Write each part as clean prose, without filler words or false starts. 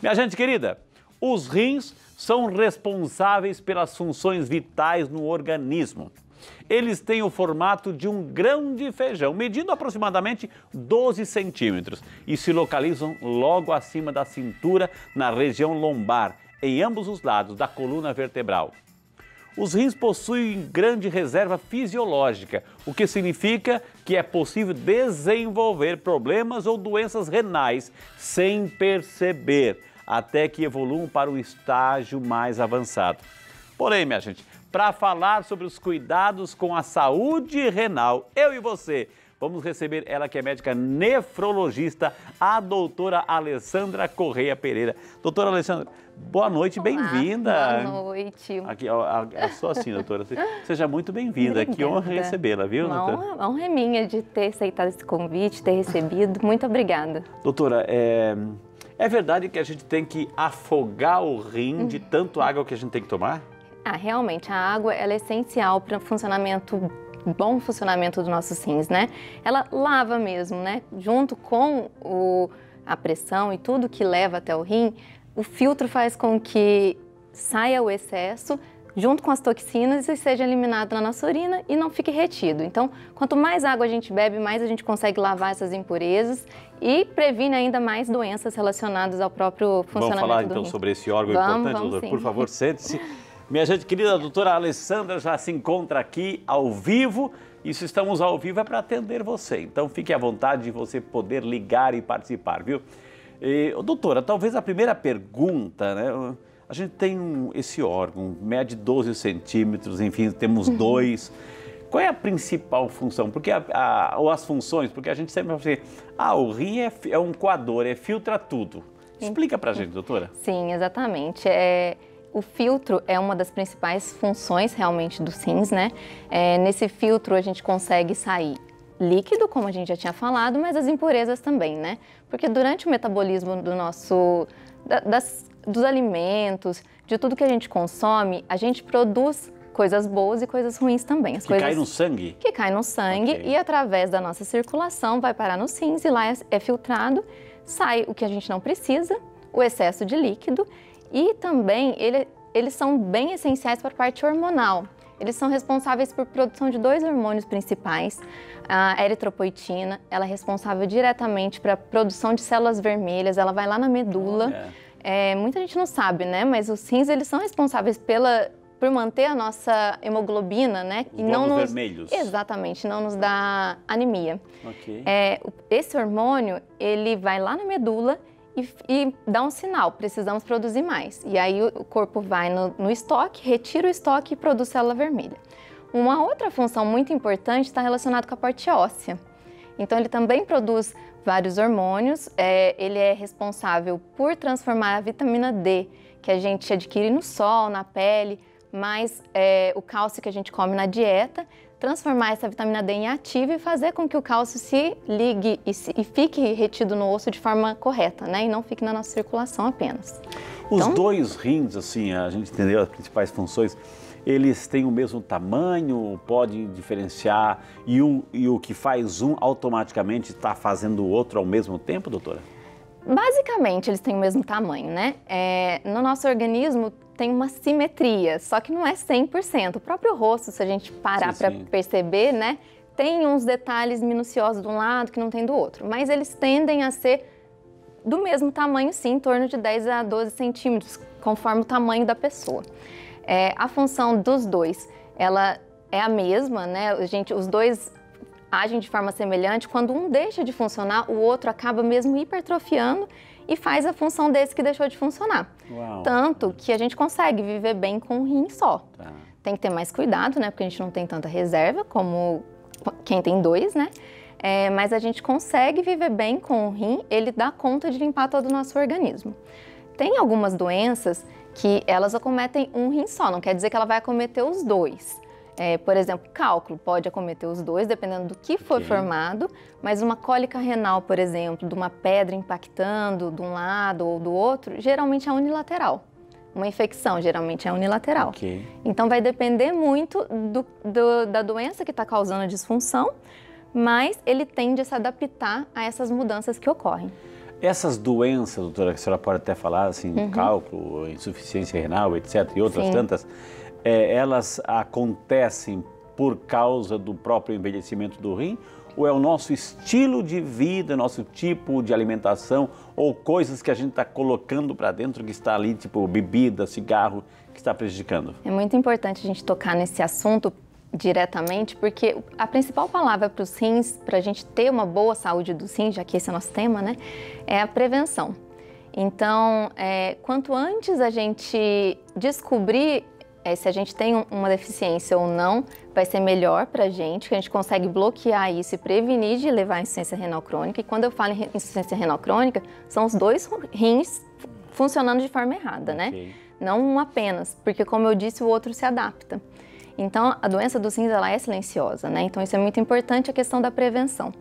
Minha gente querida, os rins são responsáveis pelas funções vitais no organismo. Eles têm o formato de um grão de feijão, medindo aproximadamente 12 centímetros e se localizam logo acima da cintura, na região lombar, em ambos os lados da coluna vertebral. Os rins possuem grande reserva fisiológica, o que significa que é possível desenvolver problemas ou doenças renais sem perceber, até que evoluam para o estágio mais avançado. Porém, minha gente, para falar sobre os cuidados com a saúde renal, eu e você, vamos receber ela que é médica nefrologista, a Alessandra Correia Pereira. Doutora Alessandra, boa noite, bem-vinda. Boa noite. Aqui, é só assim, doutora. Seja muito bem-vinda. Que honra recebê-la, viu, doutora? Uma honra é minha de ter aceitado esse convite, ter recebido. Muito obrigada. Doutora, é verdade que a gente tem que afogar o rim de tanto água que a gente tem que tomar? Realmente, a água ela é essencial para o bom funcionamento dos nossos rins, né? Ela lava mesmo, né? Junto com a pressão e tudo que leva até o rim, o filtro faz com que saia o excesso junto com as toxinas e seja eliminado na nossa urina e não fique retido. Então, quanto mais água a gente bebe, mais a gente consegue lavar essas impurezas e previne ainda mais doenças relacionadas ao próprio funcionamento do rim. Vamos falar então sobre esse órgão importante, doutor? Sim. Por favor, sente-se. Minha gente querida, a doutora Alessandra já se encontra aqui ao vivo. E se estamos ao vivo é para atender você. Então fique à vontade de você poder ligar e participar, viu? Doutora, talvez a primeira pergunta, né? A gente tem esse órgão, mede 12 centímetros, enfim, temos dois. Qual é a principal função? Porque ou as funções, porque a gente sempre fala assim, o rim é um coador, filtra tudo. Explica pra gente, doutora. Sim, exatamente. O filtro é uma das principais funções realmente dos rins, né? Nesse filtro a gente consegue sair líquido, como a gente já tinha falado, mas as impurezas também, né? Porque durante o metabolismo dos alimentos, de tudo que a gente consome, a gente produz coisas boas e coisas ruins também. Cai no sangue? Que cai no sangue e através da nossa circulação vai parar nos rins e lá é filtrado, sai o que a gente não precisa, o excesso de líquido. E também eles são bem essenciais para a parte hormonal. Eles são responsáveis por produção de dois hormônios principais. A eritropoetina, ela é responsável diretamente para a produção de células vermelhas, ela vai lá na medula. Muita gente não sabe, né? Mas os rins, eles são responsáveis por manter a nossa hemoglobina, né? Os glóbulos vermelhos. Exatamente, não nos dá anemia. Okay. Esse hormônio, ele vai lá na medula e dá um sinal, precisamos produzir mais. E aí o corpo vai no estoque, retira o estoque e produz célula vermelha. Uma outra função muito importante está relacionada com a parte óssea. Então ele também produz vários hormônios, ele é responsável por transformar a vitamina D, que a gente adquire no sol, na pele, mais o cálcio que a gente come na dieta, transformar essa vitamina D em ativa e fazer com que o cálcio se ligue e fique retido no osso de forma correta, né? E não fique na nossa circulação apenas. Os dois rins, assim, a gente entendeu as principais funções, eles têm o mesmo tamanho, podem diferenciar e o que faz um automaticamente está fazendo o outro ao mesmo tempo, doutora? Basicamente, eles têm o mesmo tamanho, né? No nosso organismo tem uma simetria, só que não é 100%. O próprio rosto, se a gente parar para perceber, né? Tem uns detalhes minuciosos de um lado que não tem do outro, mas eles tendem a ser do mesmo tamanho, sim, em torno de 10 a 12 centímetros, conforme o tamanho da pessoa. A função dos dois, ela é a mesma, né? Os dois agem de forma semelhante. Quando um deixa de funcionar, o outro acaba mesmo hipertrofiando e faz a função desse que deixou de funcionar. Uau. Tanto que a gente consegue viver bem com um rim só. Tem que ter mais cuidado, né? Porque a gente não tem tanta reserva como quem tem dois, né? Mas a gente consegue viver bem com um rim, ele dá conta de limpar todo o nosso organismo. Tem algumas doenças que elas acometem um rim só, não quer dizer que ela vai acometer os dois. Por exemplo, cálculo pode acometer os dois, dependendo do que for formado, mas uma cólica renal, por exemplo, de uma pedra impactando de um lado ou do outro, geralmente é unilateral. Uma infecção geralmente é unilateral. Então vai depender muito da doença que está causando a disfunção, mas ele tende a se adaptar a essas mudanças que ocorrem. Essas doenças, doutora, que a senhora pode até falar, assim, cálculo, insuficiência renal, etc., e outras tantas, elas acontecem por causa do próprio envelhecimento do rim? Ou é o nosso estilo de vida, nosso tipo de alimentação, ou coisas que a gente está colocando para dentro que está ali, tipo bebida, cigarro, que está prejudicando? É muito importante a gente tocar nesse assunto diretamente, porque a principal palavra para os rins, para a gente ter uma boa saúde dos rins, já que esse é o nosso tema, né, é a prevenção. Então, quanto antes a gente descobrir se a gente tem uma deficiência ou não, vai ser melhor para a gente, que a gente consegue bloquear isso e prevenir de levar a insuficiência renal crônica. E quando eu falo em insuficiência renal crônica, são os dois rins funcionando de forma errada, né? Não um apenas, porque como eu disse, o outro se adapta. Então, a doença dos rins, ela é silenciosa, né? Então, isso é muito importante, a questão da prevenção.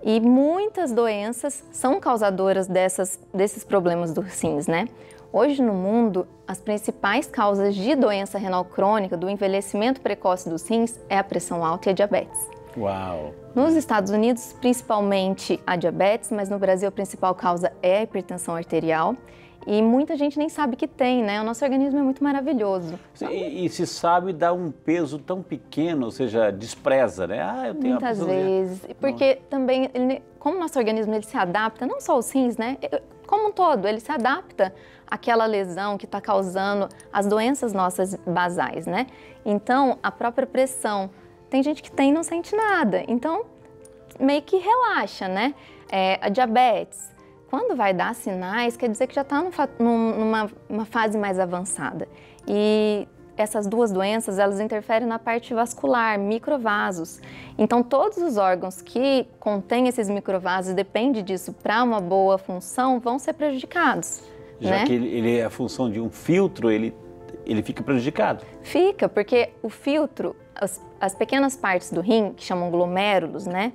E muitas doenças são causadoras desses problemas dos rins, né? Hoje no mundo, as principais causas de doença renal crônica, do envelhecimento precoce dos rins, é a pressão alta e a diabetes. Uau! Nos Estados Unidos, principalmente a diabetes, mas no Brasil a principal causa é a hipertensão arterial. E muita gente nem sabe que tem, né? O nosso organismo é muito maravilhoso. E se sabe dar um peso tão pequeno, ou seja, despreza, né? Ah, eu tenho muitas vezes. Porque também, como o nosso organismo ele se adapta, não só os rins, né? Como um todo, ele se adapta àquela lesão que está causando as doenças nossas basais, né? Então, a própria pressão, tem gente que tem e não sente nada. Então, meio que relaxa, né? A diabetes, quando vai dar sinais, quer dizer que já está numa fase mais avançada. E essas duas doenças, elas interferem na parte vascular, microvasos. Então, todos os órgãos que contêm esses microvasos, depende disso para uma boa função, vão ser prejudicados. Já né? que ele é a função de um filtro, ele fica prejudicado. Fica, porque o filtro, as pequenas partes do rim, que chamam glomérulos, né?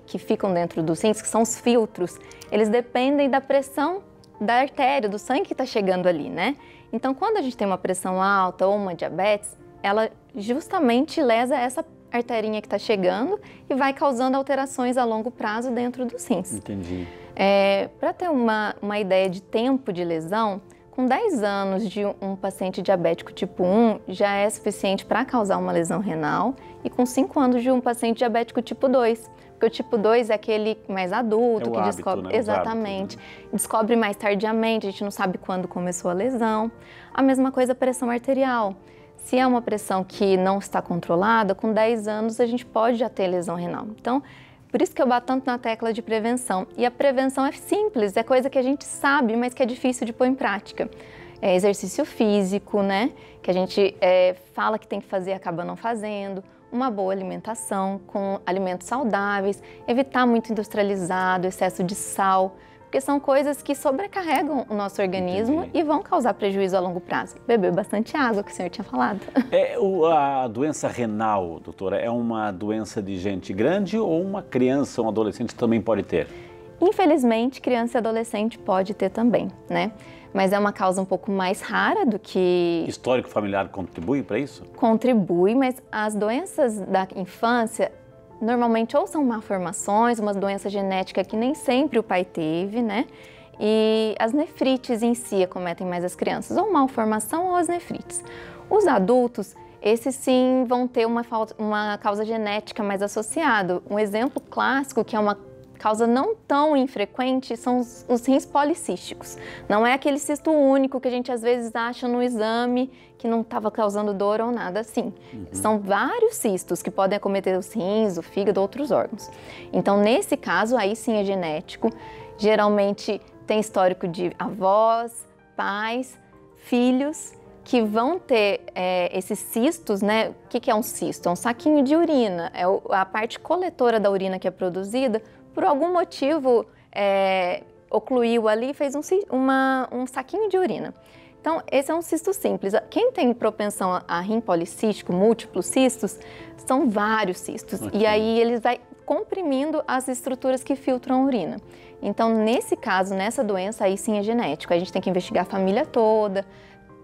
Que ficam dentro dos rins, que são os filtros, eles dependem da pressão da artéria, do sangue que está chegando ali, né? Então, quando a gente tem uma pressão alta ou uma diabetes, ela justamente lesa essa arterinha que está chegando e vai causando alterações a longo prazo dentro dos rins. Entendi. Para ter uma ideia de tempo de lesão, com 10 anos de um paciente diabético tipo 1 já é suficiente para causar uma lesão renal, e com 5 anos de um paciente diabético tipo 2, porque o tipo 2 é aquele mais adulto, que descobre, né? exatamente, descobre mais tardiamente, a gente não sabe quando começou a lesão. A mesma coisa a pressão arterial. Se é uma pressão que não está controlada, com 10 anos a gente pode já ter lesão renal. Então, por isso que eu bato tanto na tecla de prevenção. E a prevenção é simples, é coisa que a gente sabe, mas que é difícil de pôr em prática. É exercício físico, né? Que a gente fala que tem que fazer e acaba não fazendo. Uma boa alimentação com alimentos saudáveis, evitar muito industrializado, excesso de sal, porque são coisas que sobrecarregam o nosso organismo. Entendi. E vão causar prejuízo a longo prazo. Beber bastante água, que o senhor tinha falado. A doença renal, doutora, é uma doença de gente grande ou uma criança, um adolescente também pode ter? Infelizmente, criança e adolescente pode ter também, né? Mas é uma causa um pouco mais rara do que... Histórico familiar contribui para isso? Contribui, mas as doenças da infância normalmente ou são malformações, uma doença genética que nem sempre o pai teve, né? E as nefrites em si acometem mais as crianças, ou malformação ou as nefrites. Os adultos, esses sim vão ter uma causa genética mais associada. Um exemplo clássico, que é uma causa não tão infrequente, são os rins policísticos. Não é aquele cisto único que a gente às vezes acha no exame que não estava causando dor ou nada assim. São vários cistos que podem acometer os rins, o fígado, outros órgãos. Então, nesse caso, aí sim é genético. Geralmente tem histórico de avós, pais, filhos que vão ter esses cistos, né? O que é um cisto? É um saquinho de urina, é a parte coletora da urina que é produzida. Por algum motivo, ocluiu ali e fez um saquinho de urina. Então, esse é um cisto simples. Quem tem propensão a rim policístico, múltiplos cistos, são vários cistos. Okay. E aí, eles vai comprimindo as estruturas que filtram a urina. Então, nesse caso, nessa doença, aí sim é genético. A gente tem que investigar a família toda.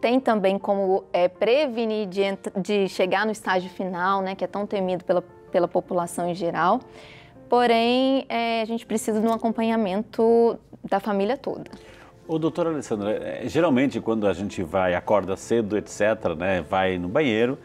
Tem também como prevenir de chegar no estágio final, né, que é tão temido pela população em geral. Porém, a gente precisa de um acompanhamento da família toda. Ô, doutora Alessandra, geralmente quando a gente acorda cedo, etc., né, vai no banheiro,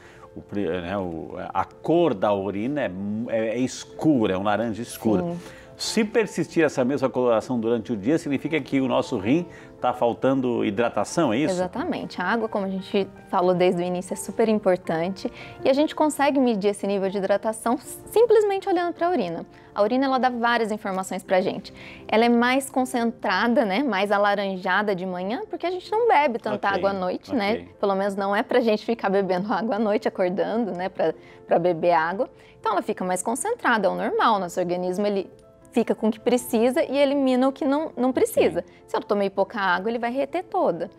a cor da urina é escura, é um laranja escuro. Sim. Se persistir essa mesma coloração durante o dia, significa que o nosso rim está faltando hidratação, é isso? Exatamente. A água, como a gente falou desde o início, é super importante e a gente consegue medir esse nível de hidratação simplesmente olhando para a urina. A urina, ela dá várias informações para a gente. Ela é mais concentrada, né, mais alaranjada de manhã, porque a gente não bebe tanta água à noite, né? Pelo menos não é para a gente ficar bebendo água à noite, acordando, né, para beber água. Então, ela fica mais concentrada, é o normal. Nosso organismo, ele fica com o que precisa e elimina o que não precisa. Se eu tomei pouca água, ele vai reter toda.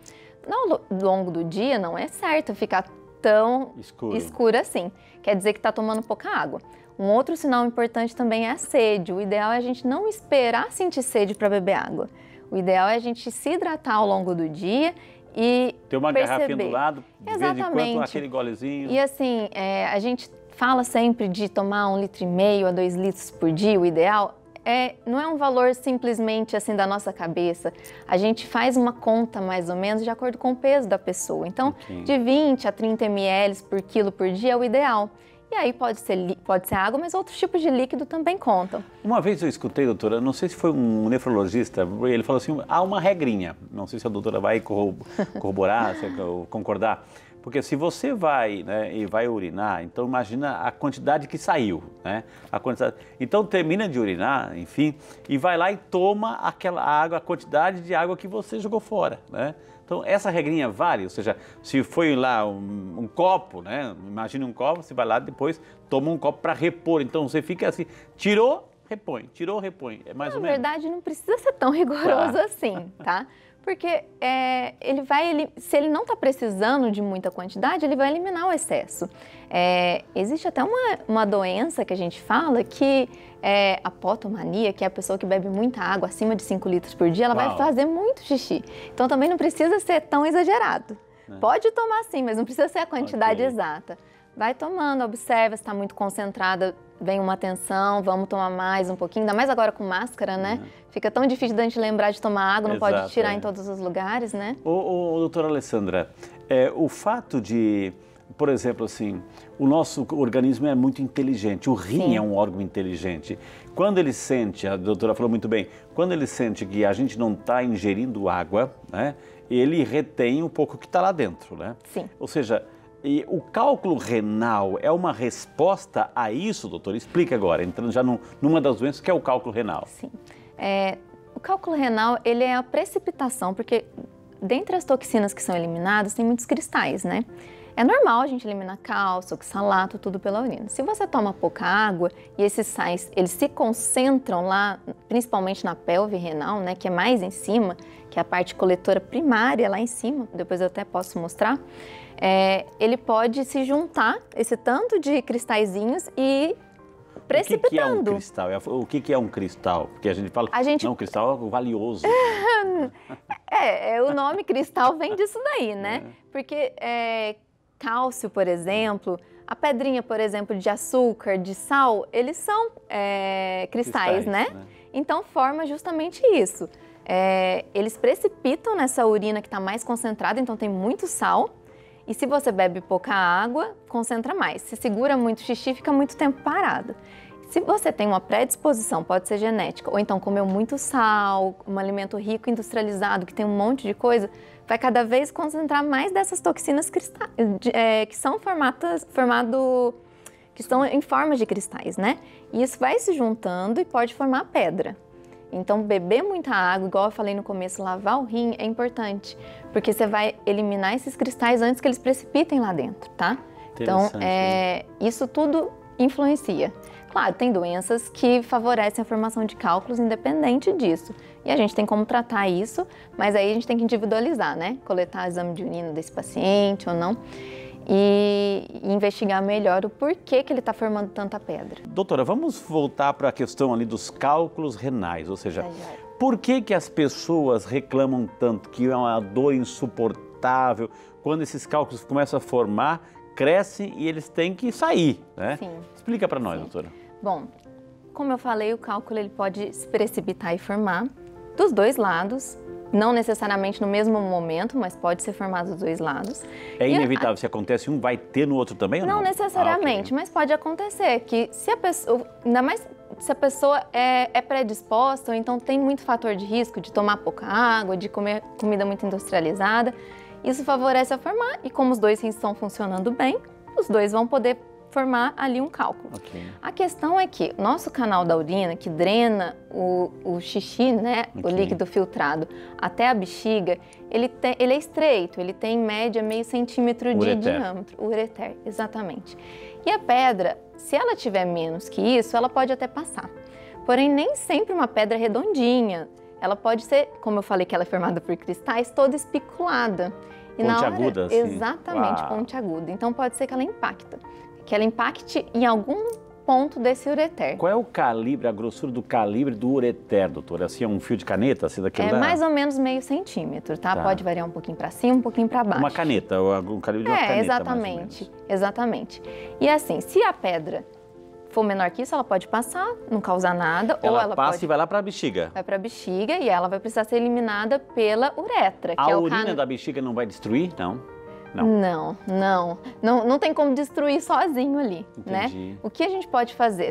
Ao longo do dia, não é certo ficar tão escuro assim. Quer dizer que está tomando pouca água. Um outro sinal importante também é a sede. O ideal é a gente não esperar sentir sede para beber água. O ideal é a gente se hidratar ao longo do dia e ter uma garrafinha do lado, de vez em quando, aquele golezinho. E assim, a gente fala sempre de tomar 1,5 litro a 2 litros por dia, o ideal. Não é um valor simplesmente assim da nossa cabeça. A gente faz uma conta mais ou menos de acordo com o peso da pessoa. Então, de 20 a 30 ml por quilo por dia é o ideal. E aí pode ser água, mas outros tipos de líquido também contam. Uma vez eu escutei, doutora, não sei se foi um nefrologista, ele falou assim, há uma regrinha, não sei se a doutora vai corroborar, concordar. Porque se você vai, né, e vai urinar, então imagina a quantidade que saiu, né? Então termina de urinar, enfim, e vai lá e toma aquela água, a quantidade de água que você jogou fora, né? Então essa regrinha vale, ou seja, se foi lá um copo, né? Imagina um copo, você vai lá depois toma um copo para repor. Então você fica assim, tirou, repõe, é mais ou menos. Na verdade não precisa ser tão rigoroso assim, tá? Porque se ele não está precisando de muita quantidade, ele vai eliminar o excesso. Existe até uma doença que a gente fala que é a potomania, que é a pessoa que bebe muita água, acima de 5 litros por dia, ela vai fazer muito xixi. Então também não precisa ser tão exagerado. Pode tomar sim, mas não precisa ser a quantidade exata. Vai tomando, observa se está muito concentrada, vem uma atenção, vamos tomar mais um pouquinho, ainda mais agora com máscara, né? Fica tão difícil da gente lembrar de tomar água, não pode tirar em todos os lugares, né? Doutora Alessandra, o fato de, por exemplo, assim, o nosso organismo é muito inteligente, o rim é um órgão inteligente. Quando ele sente, a doutora falou muito bem, quando ele sente que a gente não está ingerindo água, né? Ele retém um pouco o que está lá dentro, né? Sim. Ou seja, e o cálculo renal é uma resposta a isso, doutor? Explica agora, entrando já numa das doenças que é o cálculo renal. Sim. O cálculo renal, ele é a precipitação, porque dentre as toxinas que são eliminadas, tem muitos cristais, né? É normal a gente eliminar cálcio, oxalato, tudo pela urina. Se você toma pouca água e esses sais, eles se concentram lá, principalmente na pelve renal, né, que é mais em cima, que é a parte coletora primária lá em cima, depois eu até posso mostrar, ele pode se juntar, esse tanto de cristalzinhos e precipitando. O que é um cristal? O que é um cristal? Porque a gente fala, não, cristal é valioso. O nome cristal vem disso daí, né? Porque cálcio, por exemplo, a pedrinha, por exemplo, de açúcar, de sal, eles são cristais, né? Então forma justamente isso. Eles precipitam nessa urina que está mais concentrada, então tem muito sal. E se você bebe pouca água, concentra mais. Se segura muito xixi, fica muito tempo parado. Se você tem uma predisposição, pode ser genética, ou então comeu muito sal, um alimento rico, industrializado, que tem um monte de coisa, vai cada vez concentrar mais dessas toxinas que são que estão em forma de cristais, né? E isso vai se juntando e pode formar pedra. Então, beber muita água, igual eu falei no começo, lavar o rim é importante, porque você vai eliminar esses cristais antes que eles precipitem lá dentro, tá? Então, isso tudo influencia. Claro, tem doenças que favorecem a formação de cálculos independente disso. E a gente tem como tratar isso, mas aí a gente tem que individualizar, né? Coletar exame de urina desse paciente ou não. E investigar melhor o porquê que ele está formando tanta pedra. Doutora, vamos voltar para a questão ali dos cálculos renais, ou seja, por que as pessoas reclamam tanto que é uma dor insuportável quando esses cálculos começam a formar, crescem e eles têm que sair, né? Sim. Explica para nós, doutora. Bom, como eu falei, o cálculo ele pode se precipitar e formar dos dois lados, não necessariamente no mesmo momento, mas pode ser formado dos dois lados. É inevitável, se acontece um, vai ter no outro também ou não? Não necessariamente, mas pode acontecer que se a pessoa, ainda mais se a pessoa é predisposta, ou então tem muito fator de risco de tomar pouca água, de comer comida muito industrializada, isso favorece a formar, e como os dois rins estão funcionando bem, os dois vão poder formar ali um cálculo. Okay. A questão é que o nosso canal da urina, que drena o xixi, né, o líquido filtrado, até a bexiga, ele é estreito, ele tem em média meio centímetro de diâmetro. O ureter, exatamente. E a pedra, se ela tiver menos que isso, ela pode até passar. Porém, nem sempre uma pedra redondinha. Ela pode ser, como eu falei que ela é formada por cristais, toda espiculada. E pontiaguda, assim? Exatamente, pontiaguda. Então pode ser que ela impacte em algum ponto desse ureter. Qual é o calibre, a grossura do calibre do ureter, doutora? Assim, é um fio de caneta? Assim, daquele mais ou menos meio centímetro, tá? Pode variar um pouquinho para cima, um pouquinho para baixo. Uma caneta, o calibre de uma caneta, exatamente, exatamente. E assim, se a pedra for menor que isso, ela pode passar, não causar nada. Ela passa e vai lá para a bexiga. Vai para a bexiga e ela vai precisar ser eliminada pela uretra. A urina da bexiga não vai destruir, não? Não tem como destruir sozinho ali, Entendi. né? O que a gente pode fazer,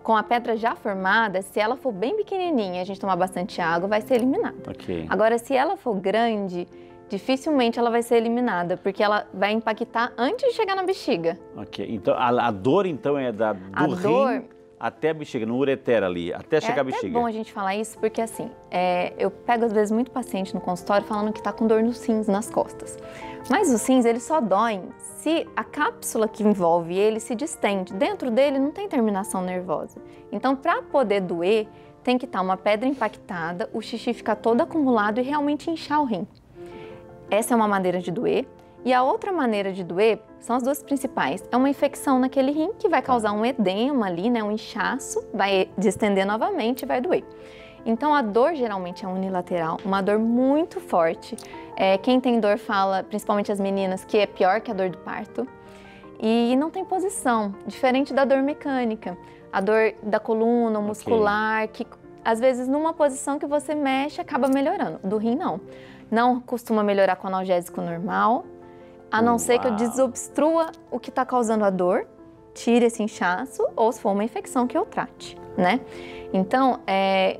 com a pedra já formada, se ela for bem pequenininha, a gente tomar bastante água, vai ser eliminada. Okay. Agora, se ela for grande, dificilmente ela vai ser eliminada, porque ela vai impactar antes de chegar na bexiga. Ok, então a dor então é do rim até a bexiga, no ureter ali, até chegar a bexiga. É bom a gente falar isso, porque assim, eu pego às vezes muito paciente no consultório falando que está com dor nos rins, nas costas. Mas os rins, eles só doem se a cápsula que envolve ele se distende. Dentro dele não tem terminação nervosa. Então, para poder doer, tem que estar uma pedra impactada, o xixi ficar todo acumulado e realmente inchar o rim. Essa é uma maneira de doer. E a outra maneira de doer, são as duas principais, é uma infecção naquele rim que vai causar um edema ali, né, um inchaço, vai distender novamente e vai doer. Então a dor geralmente é unilateral, uma dor muito forte. Quem tem dor fala, principalmente as meninas, que é pior que a dor do parto. E não tem posição, diferente da dor mecânica. A dor da coluna, muscular, que às vezes numa posição que você mexe acaba melhorando. Do rim não. Não costuma melhorar com analgésico normal, a não ser que eu desobstrua o que está causando a dor, tire esse inchaço, ou se for uma infecção que eu trate, né? Então,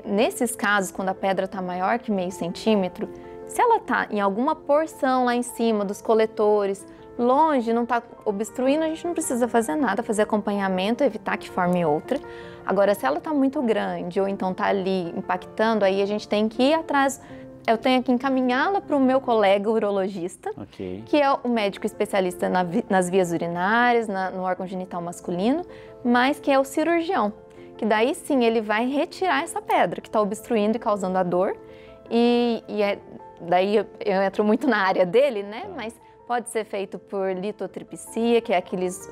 nesses casos, quando a pedra está maior que meio centímetro, se ela está em alguma porção lá em cima dos coletores, longe, não está obstruindo, a gente não precisa fazer nada, fazer acompanhamento, evitar que forme outra. Agora, se ela está muito grande, ou então está ali impactando, aí a gente tem que ir atrás. Eu tenho que encaminhá-la para o meu colega urologista, que é o médico especialista nas vias urinárias, no órgão genital masculino, mas que é o cirurgião, que daí sim ele vai retirar essa pedra que está obstruindo e causando a dor. Daí eu entro muito na área dele, né? Mas pode ser feito por litotripsia, que é aqueles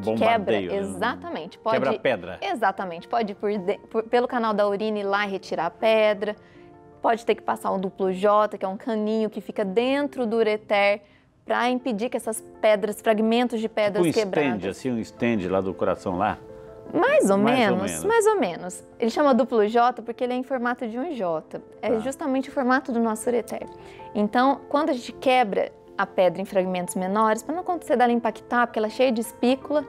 que quebra. Exatamente. Quebra a pedra. Exatamente. Pode ir pelo canal da urina ir lá e retirar a pedra. Pode ter que passar um duplo J, que é um caninho que fica dentro do ureter, para impedir que essas pedras, fragmentos de pedras quebradas. Um stent lá do coração lá? Mais ou menos. Ele chama duplo J porque ele é em formato de um J. É justamente o formato do nosso ureter. Então, quando a gente quebra a pedra em fragmentos menores, para não acontecer dela impactar, porque ela é cheia de espícula,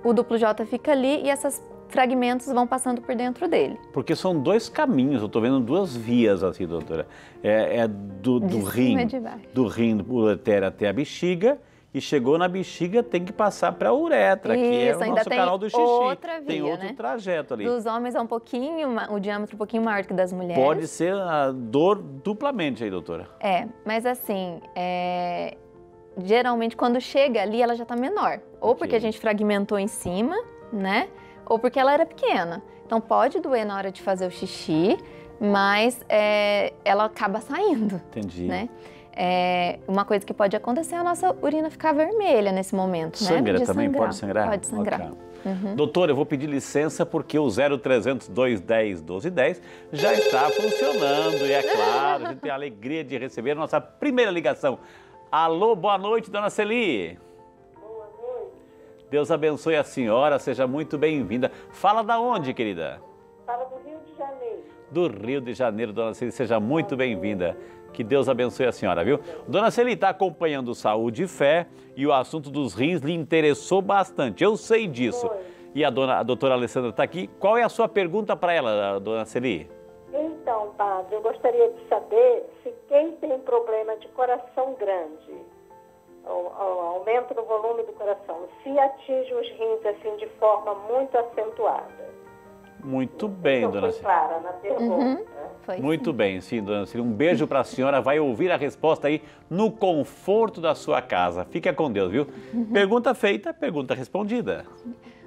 o duplo J fica ali e essas fragmentos vão passando por dentro dele. Porque são dois caminhos, eu estou vendo duas vias assim, doutora. Do rim do ureter até a bexiga, e chegou na bexiga, tem que passar para a uretra, que é o nosso canal do xixi. Outra via, tem outro trajeto ali. Dos homens é o diâmetro um pouquinho maior que das mulheres. Pode ser a dor duplamente aí, doutora. Mas assim, geralmente quando chega ali, ela já está menor. Ou porque a gente fragmentou em cima, né? Ou porque ela era pequena. Então pode doer na hora de fazer o xixi, mas ela acaba saindo. Entendi. Né? Uma coisa que pode acontecer é a nossa urina ficar vermelha nesse momento. Sangra né? também? Pode sangrar? Pode sangrar. Okay. Doutora, eu vou pedir licença porque o 0300 210 1210 já está funcionando. E é claro, a gente tem a alegria de receber a nossa primeira ligação. Alô, boa noite, dona Celi. Deus abençoe a senhora, seja muito bem-vinda. Fala da onde, querida? Fala do Rio de Janeiro. do Rio de Janeiro. Dona Celi, seja muito bem-vinda. Que Deus abençoe a senhora, viu? Dona Celi está acompanhando Saúde e Fé e o assunto dos rins lhe interessou bastante. Eu sei disso. E a doutora Alessandra está aqui. Qual é a sua pergunta para ela, dona Celi? Então, padre, eu gostaria de saber se quem tem problema de coração grande, aumento no volume do coração, se atinge os rins assim de forma muito acentuada. Muito bem, dona Celi. Clara na pergunta. Muito bem, sim, dona Celi. Um beijo para a senhora. Vai ouvir a resposta aí no conforto da sua casa. Fica com Deus, viu? Pergunta feita, pergunta respondida.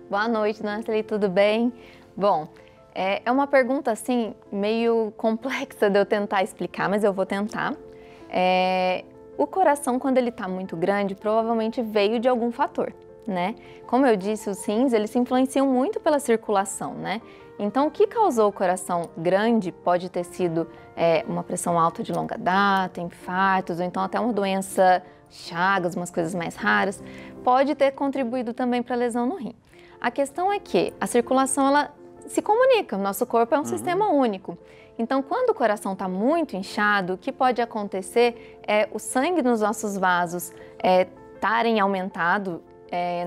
Boa noite, dona Celi, tudo bem? Bom, é uma pergunta assim meio complexa de eu tentar explicar, mas eu vou tentar. O coração, quando ele está muito grande, provavelmente veio de algum fator, né? Como eu disse, os rins, eles se influenciam muito pela circulação, né? Então, o que causou o coração grande pode ter sido uma pressão alta de longa data, infartos, ou então até uma doença, Chagas, umas coisas mais raras, pode ter contribuído também para a lesão no rim. A questão é que a circulação, ela se comunica, o nosso corpo é um sistema único. Então, quando o coração está muito inchado, o que pode acontecer é o sangue nos nossos vasos estarem aumentado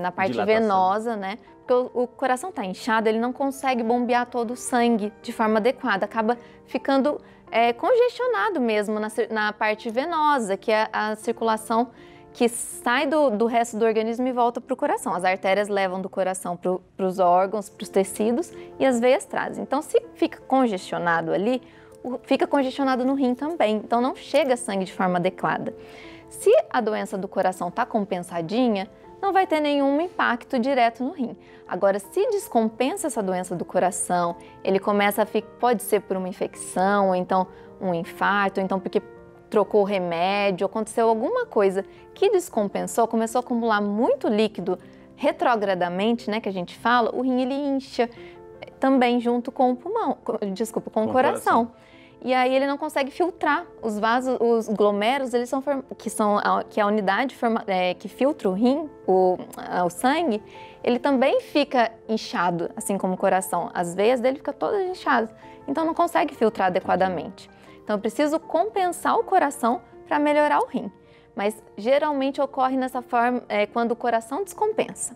na parte venosa, né? Porque o coração está inchado, ele não consegue bombear todo o sangue de forma adequada, acaba ficando congestionado mesmo na parte venosa, que é a circulação que sai do resto do organismo e volta para o coração. As artérias levam do coração para os órgãos, para os tecidos e as veias trazem. Então, se fica congestionado ali, fica congestionado no rim também. Então, não chega sangue de forma adequada. Se a doença do coração está compensadinha, não vai ter nenhum impacto direto no rim. Agora, se descompensa essa doença do coração, ele começa a pode ser por uma infecção, ou então um infarto, ou então porque trocou o remédio, aconteceu alguma coisa que descompensou, começou a acumular muito líquido retrogradamente, né, que a gente fala, o rim ele incha também junto com o pulmão, com o coração. E aí ele não consegue filtrar os vasos, os glomérulos, eles que é a unidade que filtra o rim, o sangue, ele também fica inchado, assim como o coração. As veias dele ficam todas inchadas, então não consegue filtrar adequadamente. Então eu preciso compensar o coração para melhorar o rim. Mas geralmente ocorre nessa forma quando o coração descompensa.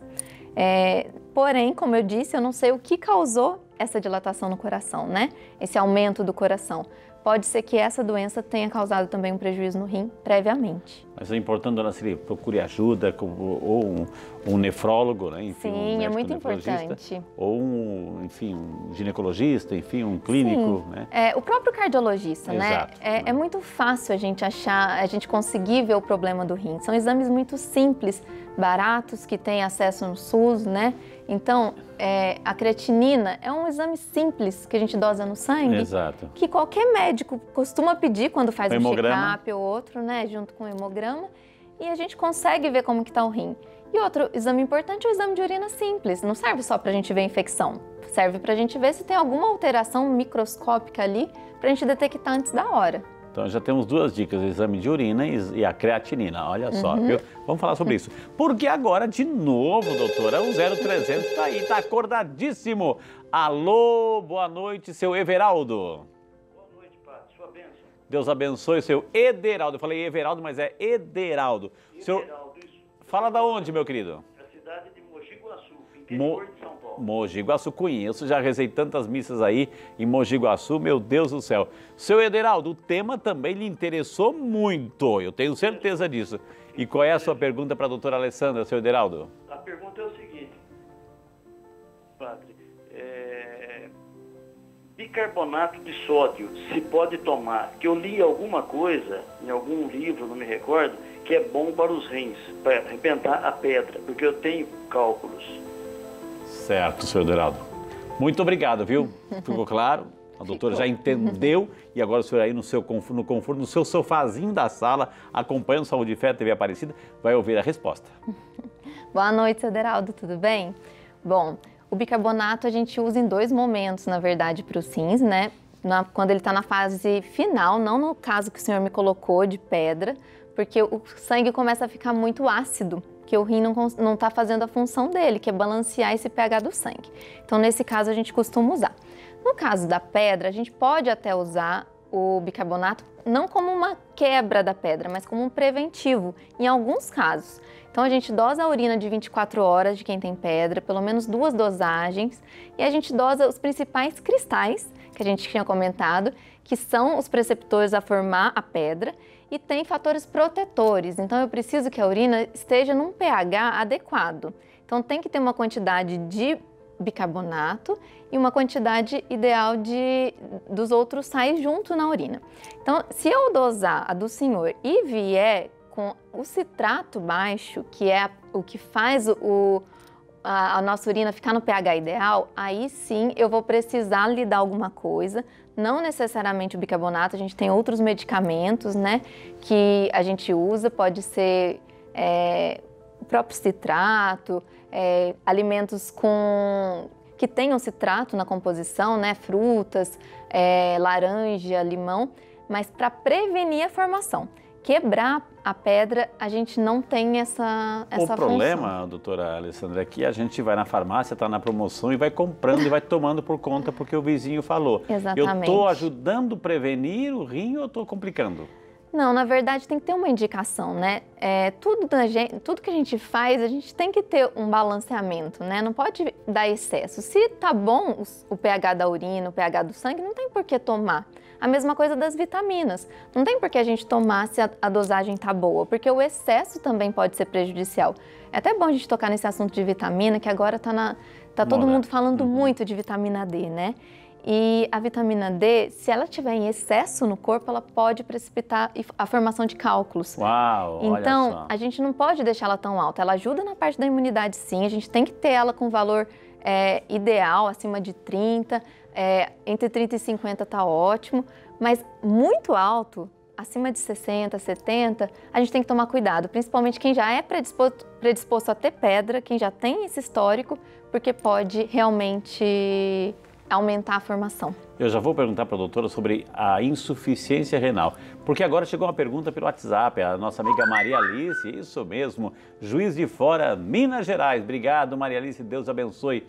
Porém, como eu disse, eu não sei o que causou essa dilatação no coração, né? Esse aumento do coração. Pode ser que essa doença tenha causado também um prejuízo no rim previamente. Mas é importante, dona Celi, procure ajuda ou um nefrólogo, né? Enfim, sim, é muito importante. Ou um ginecologista, enfim, um clínico, sim. Né? O próprio cardiologista, exato, né? É muito fácil a gente conseguir ver o problema do rim. São exames muito simples, baratos, que têm acesso no SUS, né? Então, a creatinina é um exame simples que a gente dosa no sangue. Exato. Que qualquer médico costuma pedir quando faz um check-up ou outro, né? Junto com o hemograma. E a gente consegue ver como que está o rim. E outro exame importante é o exame de urina simples. Não serve só para a gente ver a infecção. Serve para a gente ver se tem alguma alteração microscópica ali para a gente detectar antes da hora. Então já temos duas dicas, o exame de urina e a creatinina, olha só, viu? Vamos falar sobre isso. Porque agora, de novo, doutora, o 0300 está aí, está acordadíssimo. Alô, boa noite, seu Everaldo. Boa noite, padre, sua bênção. Deus abençoe, seu Ederaldo. Eu falei Everaldo, mas é Ederaldo. Ederaldo, isso. Fala da onde, meu querido? Da cidade de Mogi Guaçu, interior de São Paulo. Mogi Guaçu, conheço, já rezei tantas missas aí em Mogi Guaçu, meu Deus do céu. Seu Ederaldo, o tema também lhe interessou muito, eu tenho certeza disso. E qual é a sua pergunta para a doutora Alessandra, seu Ederaldo? A pergunta é o seguinte, padre, bicarbonato de sódio se pode tomar? Que eu li alguma coisa, em algum livro, não me recordo, que é bom para os rins, para arrebentar a pedra, porque eu tenho cálculos. Certo, seu Ederaldo. Muito obrigado, viu? Ficou claro? A doutora já entendeu e agora o senhor aí no conforto, no seu sofazinho da sala, acompanhando Saúde e Fé, TV Aparecida, vai ouvir a resposta. Boa noite, seu Ederaldo, tudo bem? Bom, o bicarbonato a gente usa em 2 momentos, na verdade, para os rins, né? Quando ele está na fase final, não no caso que o senhor me colocou de pedra, porque o sangue começa a ficar muito ácido, que o rim não está fazendo a função dele, que é balancear esse pH do sangue. Então, nesse caso, a gente costuma usar. No caso da pedra, a gente pode até usar o bicarbonato não como uma quebra da pedra, mas como um preventivo, em alguns casos. Então a gente dosa a urina de 24 horas de quem tem pedra, pelo menos 2 dosagens, e a gente dosa os principais cristais, que a gente tinha comentado, que são os preceptores a formar a pedra, e tem fatores protetores, então eu preciso que a urina esteja num pH adequado. Então tem que ter uma quantidade de bicarbonato e uma quantidade ideal dos outros sais junto na urina. Então, se eu dosar a do senhor e vier com o citrato baixo, que é o que faz a nossa urina ficar no pH ideal, aí sim eu vou precisar lhe dar alguma coisa, não necessariamente o bicarbonato, a gente tem outros medicamentos, né, que a gente usa, pode ser o próprio citrato, alimentos que tenham citrato na composição, né, frutas, laranja, limão, mas para prevenir a formação. Quebrar a pedra, a gente não tem essa função. O problema, doutora Alessandra, é que a gente vai na farmácia, está na promoção e vai comprando e vai tomando por conta porque o vizinho falou. Exatamente. Eu estou ajudando a prevenir o rim ou estou complicando? Não, na verdade tem que ter uma indicação, né? Tudo que a gente faz, a gente tem que ter um balanceamento, né? Não pode dar excesso. Se tá bom o pH da urina, o pH do sangue, não tem por que tomar. A mesma coisa das vitaminas. Não tem por que a gente tomar se a dosagem tá boa, porque o excesso também pode ser prejudicial. É até bom a gente tocar nesse assunto de vitamina, que agora tá todo mundo falando muito de vitamina D, né? E a vitamina D, se ela tiver em excesso no corpo, ela pode precipitar a formação de cálculos. Uau, então, olha só. A gente não pode deixar ela tão alta. Ela ajuda na parte da imunidade, sim. A gente tem que ter ela com valor ideal, acima de 30. Entre 30 e 50 tá ótimo. Mas muito alto, acima de 60, 70, a gente tem que tomar cuidado. Principalmente quem já é predisposto a ter pedra, quem já tem esse histórico, porque pode realmente aumentar a formação. Eu já vou perguntar para a doutora sobre a insuficiência renal, porque agora chegou uma pergunta pelo WhatsApp, a nossa amiga Maria Alice, isso mesmo, Juiz de Fora, Minas Gerais. Obrigado, Maria Alice, Deus abençoe.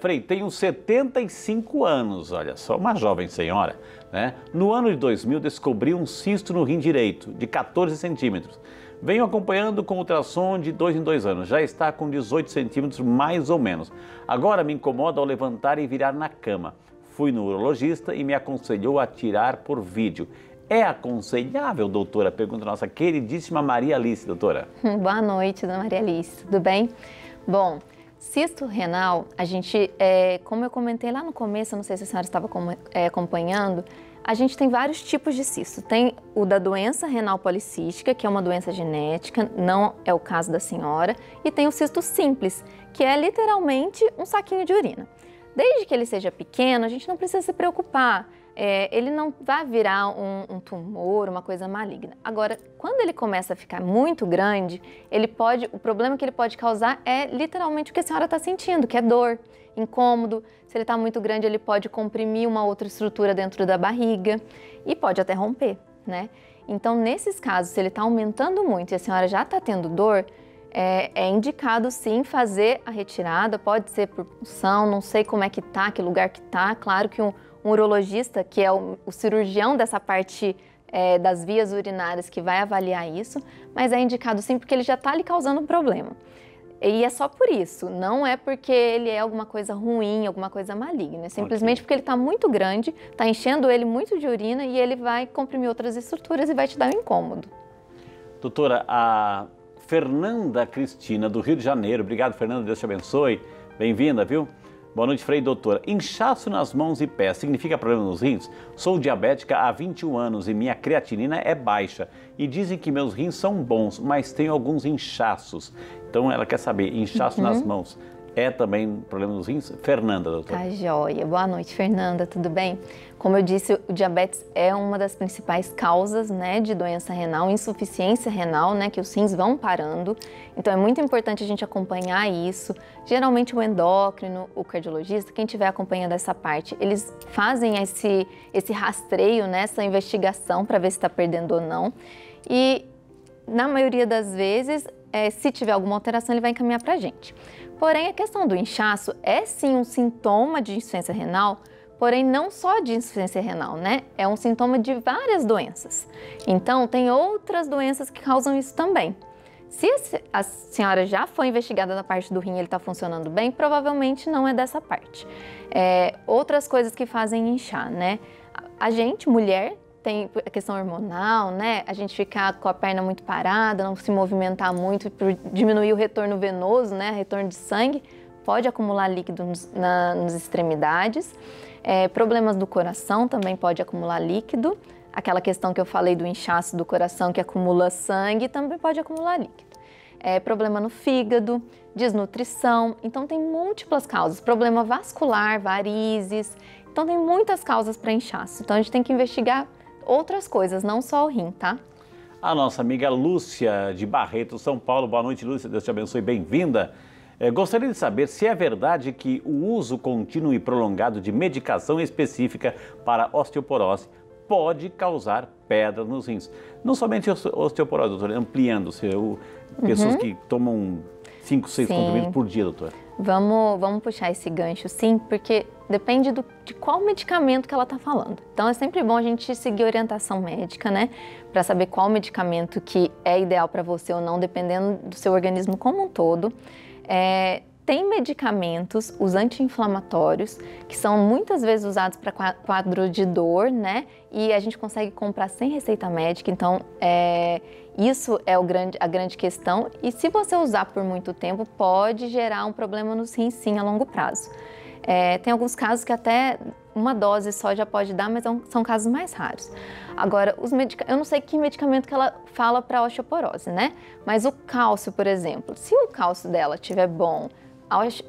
Frei, tenho 75 anos, olha só, uma jovem senhora, né? No ano de 2000 descobri um cisto no rim direito, de 14 centímetros. Venho acompanhando com ultrassom de 2 em 2 anos, já está com 18 centímetros mais ou menos. Agora me incomoda ao levantar e virar na cama. Fui no urologista e me aconselhou a tirar por vídeo. É aconselhável, doutora? Pergunta a nossa queridíssima Maria Alice, doutora. Boa noite, dona Maria Alice, tudo bem? Bom, cisto renal, a gente, como eu comentei lá no começo, eu não sei se a senhora estava acompanhando, a gente tem vários tipos de cisto. Tem o da doença renal policística, que é uma doença genética, não é o caso da senhora, e tem o cisto simples, que é literalmente um saquinho de urina. Desde que ele seja pequeno, a gente não precisa se preocupar. Ele não vai virar um tumor, uma coisa maligna. Agora, quando ele começa a ficar muito grande, o problema que ele pode causar é literalmente o que a senhora está sentindo, que é dor, incômodo. Se ele está muito grande, ele pode comprimir uma outra estrutura dentro da barriga e pode até romper, né? Então, nesses casos, se ele está aumentando muito e a senhora já está tendo dor, é indicado sim fazer a retirada, pode ser por punção, não sei como é que tá, que lugar que tá. Claro que um urologista, que é o cirurgião dessa parte das vias urinárias, que vai avaliar isso, mas é indicado sim porque ele já está lhe causando um problema. E é só por isso, não é porque ele é alguma coisa ruim, alguma coisa maligna, é simplesmente porque ele está muito grande, está enchendo ele muito de urina e ele vai comprimir outras estruturas e vai te dar um incômodo. Doutora, a Fernanda Cristina, do Rio de Janeiro. Obrigado, Fernanda, Deus te abençoe. Bem-vinda, viu? Boa noite, Frei. Doutora. Inchaço nas mãos e pés significa problema nos rins? Sou diabética há 21 anos e minha creatinina é baixa. E dizem que meus rins são bons, mas tenho alguns inchaços. Então ela quer saber, inchaço nas mãos é também problema nos rins? Fernanda, doutora. Tá joia. Boa noite, Fernanda, tudo bem? Como eu disse, o diabetes é uma das principais causas, né, de doença renal, insuficiência renal, né, que os rins vão parando. Então é muito importante a gente acompanhar isso. Geralmente o endócrino, o cardiologista, quem estiver acompanhando essa parte, eles fazem esse rastreio, né, essa investigação para ver se está perdendo ou não. E na maioria das vezes, se tiver alguma alteração, ele vai encaminhar para a gente. Porém, a questão do inchaço é sim um sintoma de insuficiência renal, porém não só de insuficiência renal, né? É um sintoma de várias doenças. Então, tem outras doenças que causam isso também. Se a senhora já foi investigada na parte do rim e ele está funcionando bem, provavelmente não é dessa parte. Outras coisas que fazem inchar, né? A gente, mulher, tem a questão hormonal, né? A gente ficar com a perna muito parada, não se movimentar muito, por diminuir o retorno venoso, né? Retorno de sangue, pode acumular líquido nas extremidades. Problemas do coração também pode acumular líquido. Aquela questão que eu falei do inchaço do coração que acumula sangue também pode acumular líquido. Problema no fígado, desnutrição. Então tem múltiplas causas. Problema vascular, varizes. Então tem muitas causas para inchaço. Então a gente tem que investigar outras coisas, não só o rim, tá? A nossa amiga Lúcia de Barreto, São Paulo. Boa noite, Lúcia. Deus te abençoe. Bem-vinda. Gostaria de saber se é verdade que o uso contínuo e prolongado de medicação específica para osteoporose pode causar pedra nos rins. Não somente osteoporose, doutora, ampliando-se. Pessoas que tomam 5, 6 comprimidos por dia, doutora. Vamos puxar esse gancho, sim, porque depende de qual medicamento que ela está falando. Então, é sempre bom a gente seguir orientação médica, né? Para saber qual medicamento que é ideal para você ou não, dependendo do seu organismo como um todo. Tem medicamentos, os anti-inflamatórios, que são muitas vezes usados para quadro de dor, né? E a gente consegue comprar sem receita médica, então isso é a grande questão. E se você usar por muito tempo, pode gerar um problema nos rins, sim, a longo prazo. Tem alguns casos que até uma dose só já pode dar, mas são casos mais raros. Agora, eu não sei que medicamento que ela fala para osteoporose, né? Mas o cálcio, por exemplo, se o cálcio dela estiver bom,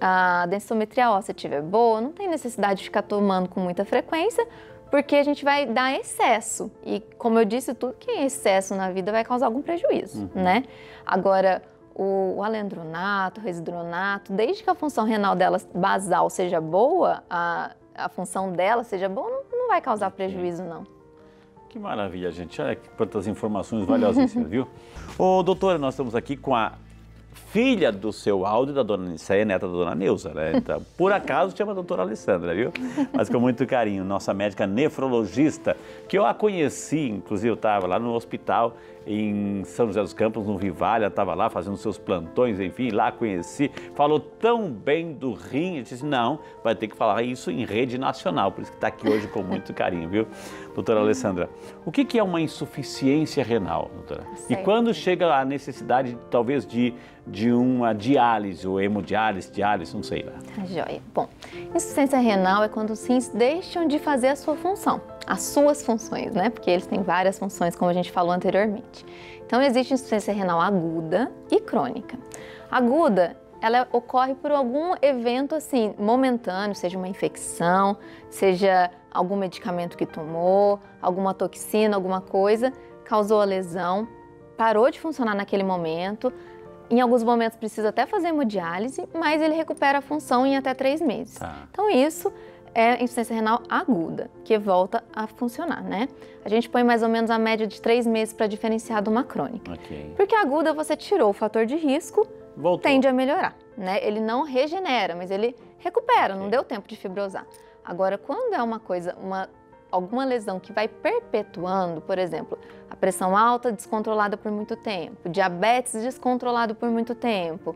a densitometria óssea estiver boa, não tem necessidade de ficar tomando com muita frequência, porque a gente vai dar excesso. E, como eu disse, tudo que é excesso na vida vai causar algum prejuízo, né? Agora, o alendronato, o residronato, desde que a função renal dela basal seja boa, a função dela seja boa, não vai causar prejuízo, não. Que maravilha, gente. Olha quantas informações valiosíssimas, viu? Ô, doutora, nós estamos aqui com a filha do seu Aldo e da dona Niceia, neta da dona Neuza, né? Então, por acaso chama a doutora Alessandra, viu? Mas com muito carinho, nossa médica nefrologista, que eu a conheci, inclusive eu estava lá no hospital em São José dos Campos, no Vivalha, estava lá fazendo seus plantões, enfim, lá conheci, falou tão bem do rim, eu disse, não, vai ter que falar isso em rede nacional, por isso que está aqui hoje com muito carinho, viu? Doutora Alessandra, o que é uma insuficiência renal, doutora? Certo. E quando chega a necessidade, talvez, de uma diálise, ou hemodiálise, diálise, não sei lá. Tá joia. Bom, insuficiência renal é quando os rins deixam de fazer a sua função, as suas funções, né? Porque eles têm várias funções, como a gente falou anteriormente. Então, existe insuficiência renal aguda e crônica. Aguda, ela ocorre por algum evento, assim, momentâneo, seja uma infecção, seja algum medicamento que tomou, alguma toxina, alguma coisa, causou a lesão, parou de funcionar naquele momento. Em alguns momentos precisa até fazer hemodiálise, mas ele recupera a função em até 3 meses. Então isso é insuficiência renal aguda, que volta a funcionar, né? A gente põe mais ou menos a média de 3 meses para diferenciar de uma crônica. Porque a aguda você tirou o fator de risco, tende a melhorar, né? Ele não regenera, mas ele recupera, não deu tempo de fibrosar. Agora, quando é alguma lesão que vai perpetuando, por exemplo, a pressão alta descontrolada por muito tempo, diabetes descontrolado por muito tempo,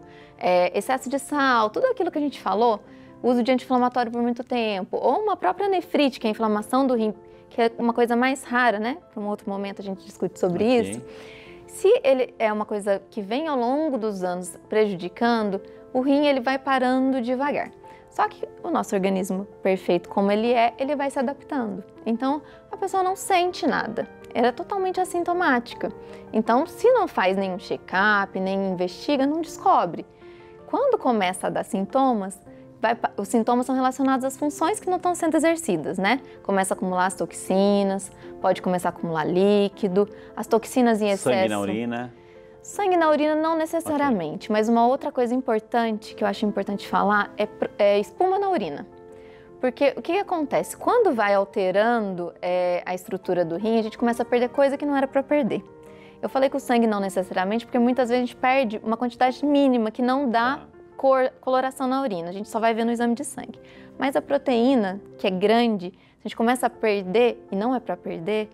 excesso de sal, tudo aquilo que a gente falou, uso de anti-inflamatório por muito tempo, ou uma própria nefrite, que é a inflamação do rim, que é uma coisa mais rara, né? Para um outro momento a gente discute sobre isso. Se ele é uma coisa que vem ao longo dos anos prejudicando, o rim ele vai parando devagar. Só que o nosso organismo, perfeito como ele vai se adaptando. Então, a pessoa não sente nada. Ela é totalmente assintomática. Então, se não faz nenhum check-up, nem investiga, não descobre. Quando começa a dar sintomas, os sintomas são relacionados às funções que não estão sendo exercidas, né? Começa a acumular as toxinas, pode começar a acumular líquido, as toxinas em excesso... Sangue na urina... Sangue na urina não necessariamente, mas uma outra coisa importante que eu acho importante falar é espuma na urina. Porque o que acontece? Quando vai alterando a estrutura do rim, a gente começa a perder coisa que não era para perder. Eu falei que o sangue não necessariamente, porque muitas vezes a gente perde uma quantidade mínima que não dá coloração na urina, a gente só vai ver no exame de sangue. Mas a proteína, que é grande, se a gente começa a perder, e não é para perder,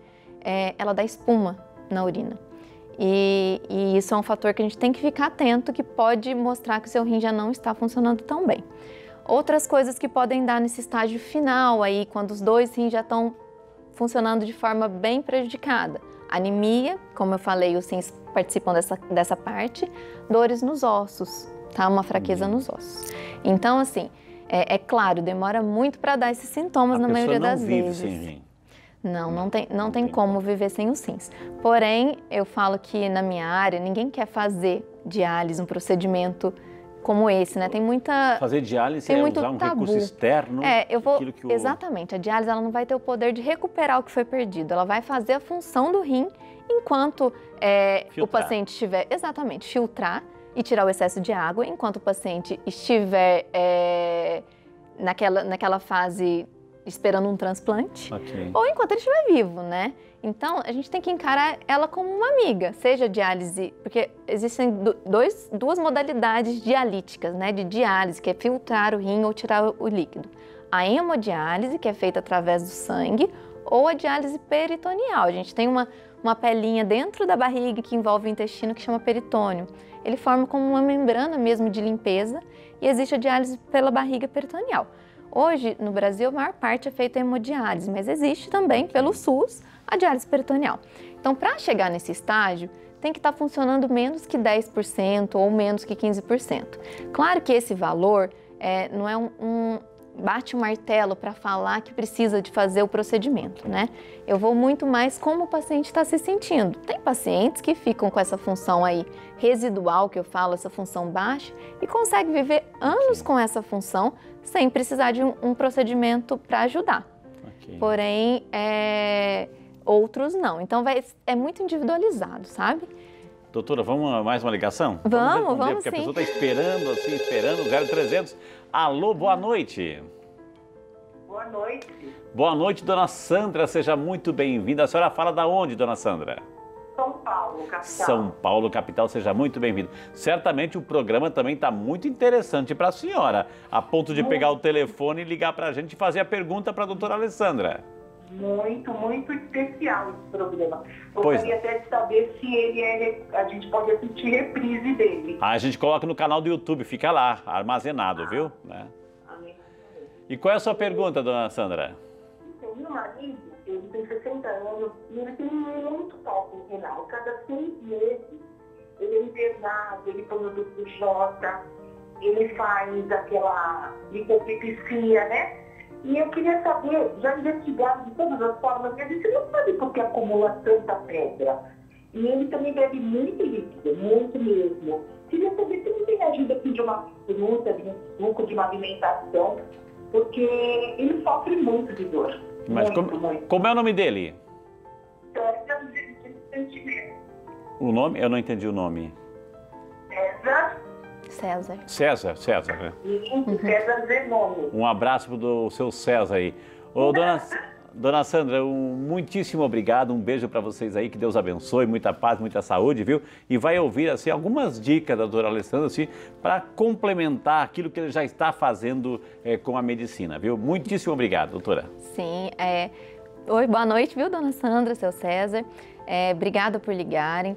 ela dá espuma na urina. E isso é um fator que a gente tem que ficar atento, que pode mostrar que o seu rim já não está funcionando tão bem. Outras coisas que podem dar nesse estágio final aí, quando os dois rins já estão funcionando de forma bem prejudicada. Anemia, como eu falei, os rins participam dessa parte. Dores nos ossos, tá? Uma fraqueza nos ossos. Então, assim, é claro, demora muito para dar esses sintomas na maioria das vezes. Sem rim. Não tem como viver sem os rins. Porém, eu falo que na minha área, ninguém quer fazer diálise, um procedimento como esse, né? Tem muita... Fazer diálise tem é muito usar um tabu. recurso externo. Exatamente. A diálise ela não vai ter o poder de recuperar o que foi perdido. Ela vai fazer a função do rim enquanto o paciente estiver... Exatamente. Filtrar e tirar o excesso de água enquanto o paciente estiver naquela fase esperando um transplante, ou enquanto ele estiver vivo, né? Então, a gente tem que encarar ela como uma amiga, seja diálise, porque existem duas modalidades dialíticas, né? De diálise, que é filtrar o rim ou tirar o líquido. A hemodiálise, que é feita através do sangue, ou a diálise peritoneal. A gente tem uma pelinha dentro da barriga que envolve o intestino que chama peritônio. Ele forma como uma membrana mesmo de limpeza e existe a diálise pela barriga peritoneal. Hoje, no Brasil, a maior parte é feita hemodiálise, mas existe também, pelo SUS, a diálise peritoneal. Então, para chegar nesse estágio, tem que estar funcionando menos que 10% ou menos que 15%. Claro que esse valor não é bate um martelo para falar que precisa de fazer o procedimento, né? Eu vou muito mais como o paciente está se sentindo. Tem pacientes que ficam com essa função aí residual, que eu falo, essa função baixa, e conseguem viver anos com essa função sem precisar de um procedimento para ajudar. Porém, outros não. Então, é muito individualizado, sabe? Doutora, vamos a mais uma ligação? Vamos porque sim. A pessoa está esperando, 0300. Alô, boa noite. Boa noite. Boa noite, dona Sandra, seja muito bem-vinda. A senhora fala da onde, dona Sandra? São Paulo, capital. São Paulo, capital, seja muito bem-vindo. Certamente o programa também está muito interessante para a senhora, a ponto de pegar o telefone e ligar para a gente e fazer a pergunta para a doutora Alessandra. Muito especial esse programa. Gostaria até de saber se a gente pode assistir reprise dele. A gente coloca no canal do YouTube, fica lá, armazenado, viu? Né? E qual é a sua pergunta, dona Sandra? Então, meu marido, ele tem 60 anos e ele tem muito cálculo renal. Cada 6 meses ele é internado, ele põe o duplo J, ele faz aquela lipopipsia, né? E eu queria saber, já investigaram de todas as formas, mas a gente não sabe por que acumula tanta pedra. E ele também bebe muito líquido, muito mesmo. Queria saber se não tem ajuda aqui de uma fruta, de um suco, de uma alimentação, porque ele sofre muito de dor. Mas muito. Como é o nome dele? César de Sentimento. O nome? Eu não entendi o nome. César, né? César Zenoni. Um abraço pro seu César aí. Ô, dona Sandra, muitíssimo obrigado, um beijo para vocês aí, que Deus abençoe, muita paz, muita saúde, viu? E vai ouvir, assim, algumas dicas da doutora Alessandra, assim, para complementar aquilo que ele já está fazendo com a medicina, viu? Muitíssimo obrigado, doutora. Sim, Oi, boa noite, viu, dona Sandra, seu César? Obrigada por ligarem.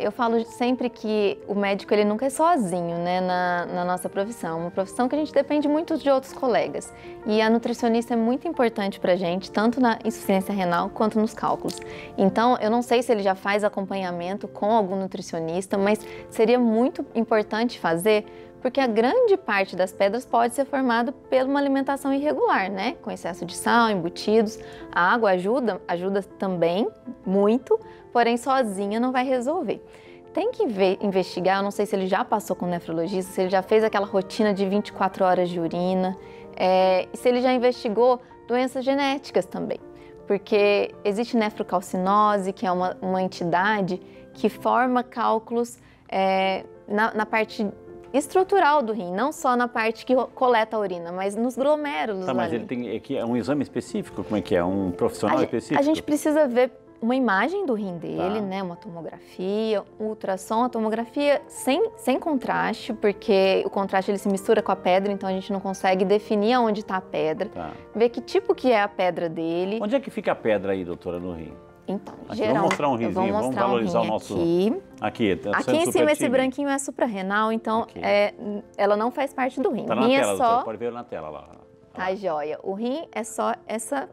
Eu falo sempre que o médico ele nunca é sozinho, né, na nossa profissão. Uma profissão que a gente depende muito de outros colegas. E a nutricionista é muito importante para a gente, tanto na insuficiência renal quanto nos cálculos. Então, eu não sei se ele já faz acompanhamento com algum nutricionista, mas seria muito importante fazer, porque a grande parte das pedras pode ser formada por uma alimentação irregular, né? Com excesso de sal, embutidos. A água ajuda também muito, porém sozinha não vai resolver. Tem que investigar, eu não sei se ele já passou com o nefrologista, se ele já fez aquela rotina de 24 horas de urina, e se ele já investigou doenças genéticas também. Porque existe nefrocalcinose, que é uma entidade que forma cálculos na parte estrutural do rim, não só na parte que coleta a urina, mas nos glomérulos. Tá, mas ele tem um exame específico? Como é que é? Um profissional específico? A gente precisa ver uma imagem do rim dele, né? Uma tomografia, um ultrassom, a tomografia sem contraste, porque o contraste ele se mistura com a pedra, então a gente não consegue definir aonde está a pedra. Ver que tipo que é a pedra dele. Onde é que fica a pedra aí, doutora, no rim? Então, aqui, vamos mostrar um rinzinho, vamos valorizar o nosso... Aqui em cima esse branquinho é suprarrenal, então ela não faz parte do rim. Tá na tela, doutora, pode ver na tela lá. Tá, joia. O rim é só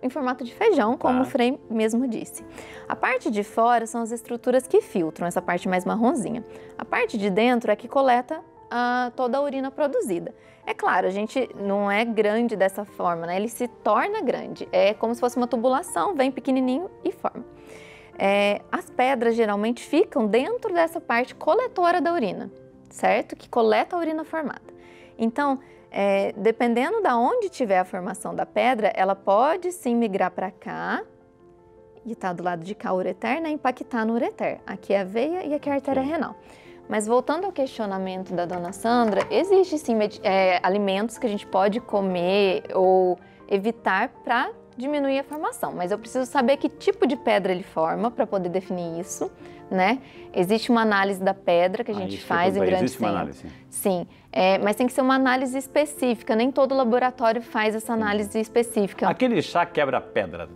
em formato de feijão, como o Frei mesmo disse. A parte de fora são as estruturas que filtram, essa parte mais marronzinha. A parte de dentro é que coleta toda a urina produzida. É claro, a gente não é grande dessa forma, né? Ele se torna grande. É como se fosse uma tubulação, vem pequenininho e forma. As pedras geralmente ficam dentro dessa parte coletora da urina, certo? Que coleta a urina formada. Então, dependendo de onde tiver a formação da pedra, ela pode sim migrar para cá e tá do lado de cá o ureter, né? Impactar no ureter. Aqui é a veia e aqui é a artéria renal. Mas voltando ao questionamento da dona Sandra, existe sim alimentos que a gente pode comer ou evitar para diminuir a formação, mas eu preciso saber que tipo de pedra ele forma para poder definir isso, né? Existe uma análise da pedra que a gente faz em grande centro. Existe uma análise? Sim, mas tem que ser uma análise específica, nem todo laboratório faz essa análise específica. Aquele chá quebra-pedra,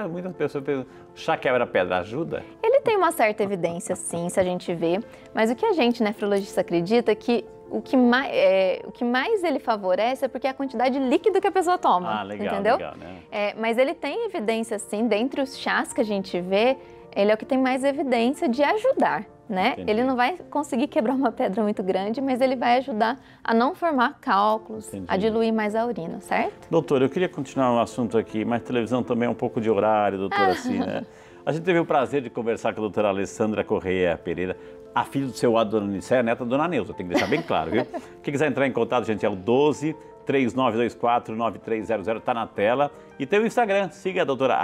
muitas pessoas pensam, chá quebra-pedra ajuda? Ele tem uma certa evidência, sim, se a gente vê, mas o que a gente, nefrologista, acredita que o que mais ele favorece é porque é a quantidade de líquido que a pessoa toma, legal, entendeu? Legal, né? Mas ele tem evidência, sim, dentre os chás que a gente vê, ele é o que tem mais evidência de ajudar, né? Entendi. Ele não vai conseguir quebrar uma pedra muito grande, mas ele vai ajudar a não formar cálculos, a diluir mais a urina, certo? Doutora, eu queria continuar o assunto aqui, mas televisão também é um pouco de horário, doutora, assim, né? A gente teve o prazer de conversar com a doutora Alessandra Correia Pereira, a filha do seu Dona Nicéia, a neta da Dona Neuza, tem que deixar bem claro, viu? Quem quiser entrar em contato, gente, é o 12-3924-9300, tá na tela. E tem o Instagram, siga a doutora,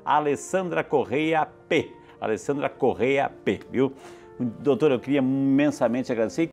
@AlessandraCorreiaP, Alessandra Correia P, viu? Doutora, eu queria imensamente agradecer.